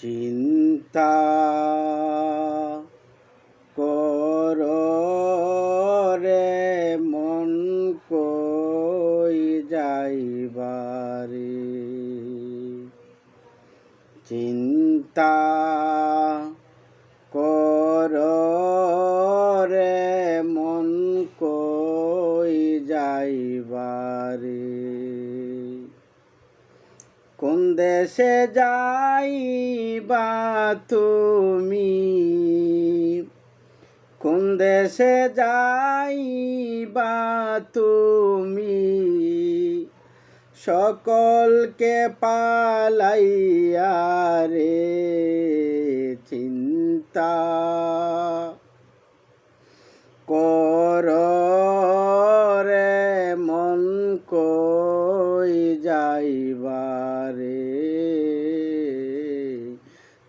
চিন্তা কর রে মন কই যাইবারে। চিন্তা কর রে মন কই যাইবারে। কোন দেশে যাইবা তুমি, কোন দেশে যাইবা তুমি, সকলকে পালাইয়া রে। চিন্তা কর রে মন কই যাইবারে।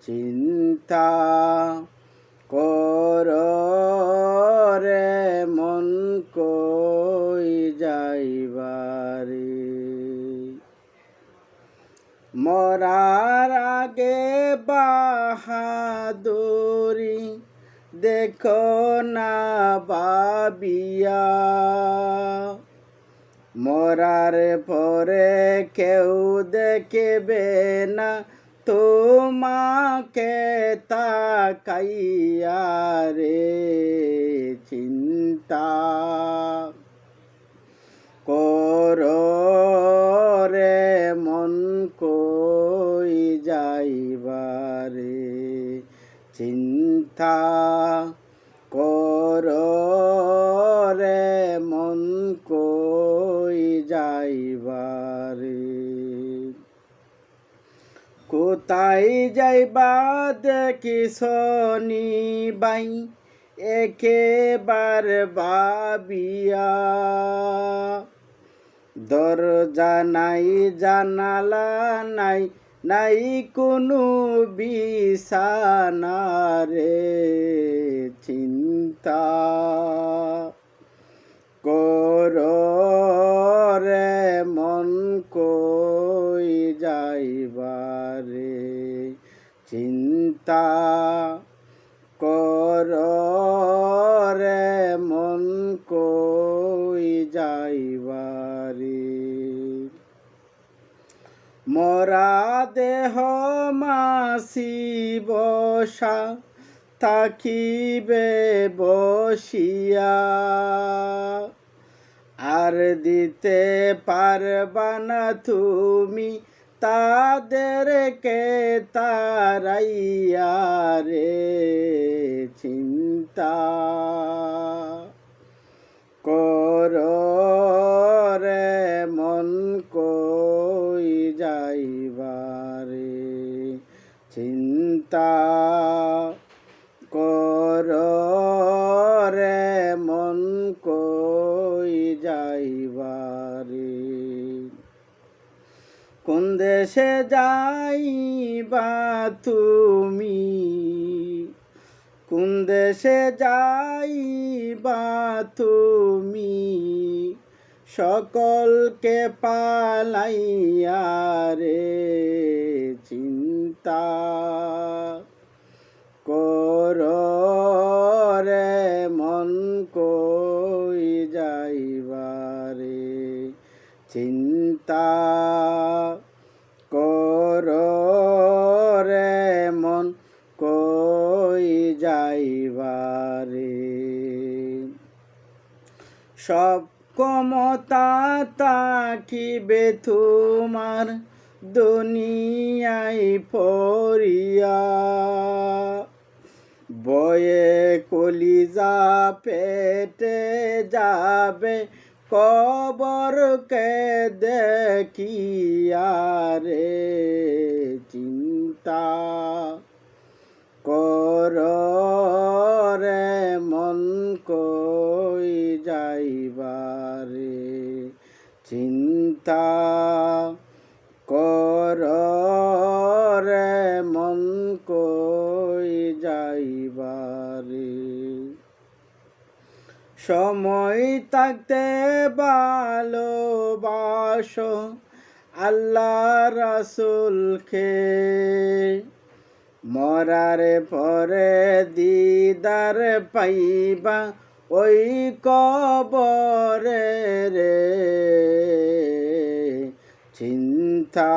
চিন্তা কর রে মন কই যাইবারে। মরার আগে বাহাদুরি দেখো না ভাবিয়া, মরার পরে কেউ দেখবে না তোমাকে তাকাইয়া রে। চিন্তা কর রে মন কই যাইবারে। চিন্তা কর রে মন কই যাইবারে। কোথায় যাইবা দেখিস নিবাই একেবার ভাবিয়া, দরজা নাই জানালা নাই, নাই কোনো বিছানা রে। চিন্তা কর রে মন কই যাইবারে। চিন্তা কর রে মন কই যাইবারে। মরা দেহ মাসি বসা থাকিবে বসিয়া, আর দিতে পারবা না তুমি তাদেরকে তারাইয়া রে। চিন্তা কর রে মন কই যাইবারে। চিন্তা কর রে মন কই যাইবারে। কোন দেশে যাইবা তুমি, কোন দেশে যাইবা তুমি, সকলকে পালাইয়া রে। চিন্তা কর রে মন কই যাইবারে। চিন্তা কর রে মন কই যাইবারে। সব ক্ষমতা থাকিবে তোমার দুনিয়ায় পড়িয়া, বয়ে কলিজা পেটে যাবে কবরকে দেখিয়া রে। চিন্তা কর রে মন কই যাইবারে। চিন্তা কর রে মন কই যাইবারে। সময় থাকতে ভালোবাসো আল্লাহ রাসূলকে, মরার পরে দিদার পাইবা ওই কবরে রে চিন্তা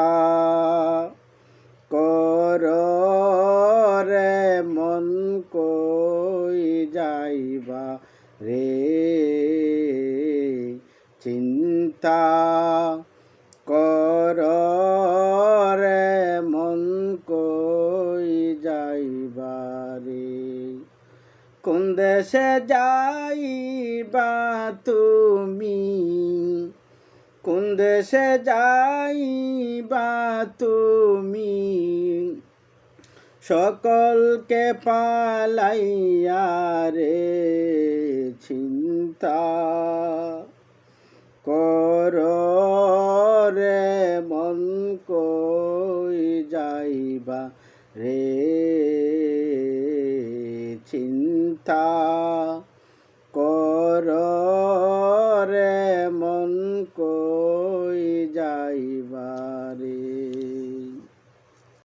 কর রে মন কই যাইবা রে চিন্তা কর রে মন কই যাইবা রে কোন দেশে যাইবা তুমি কোন দেশে যাইবা তুমি সকলকে পালাইয়া রে চিন্তা কর রে মন কই যাইবা রে চিন্তা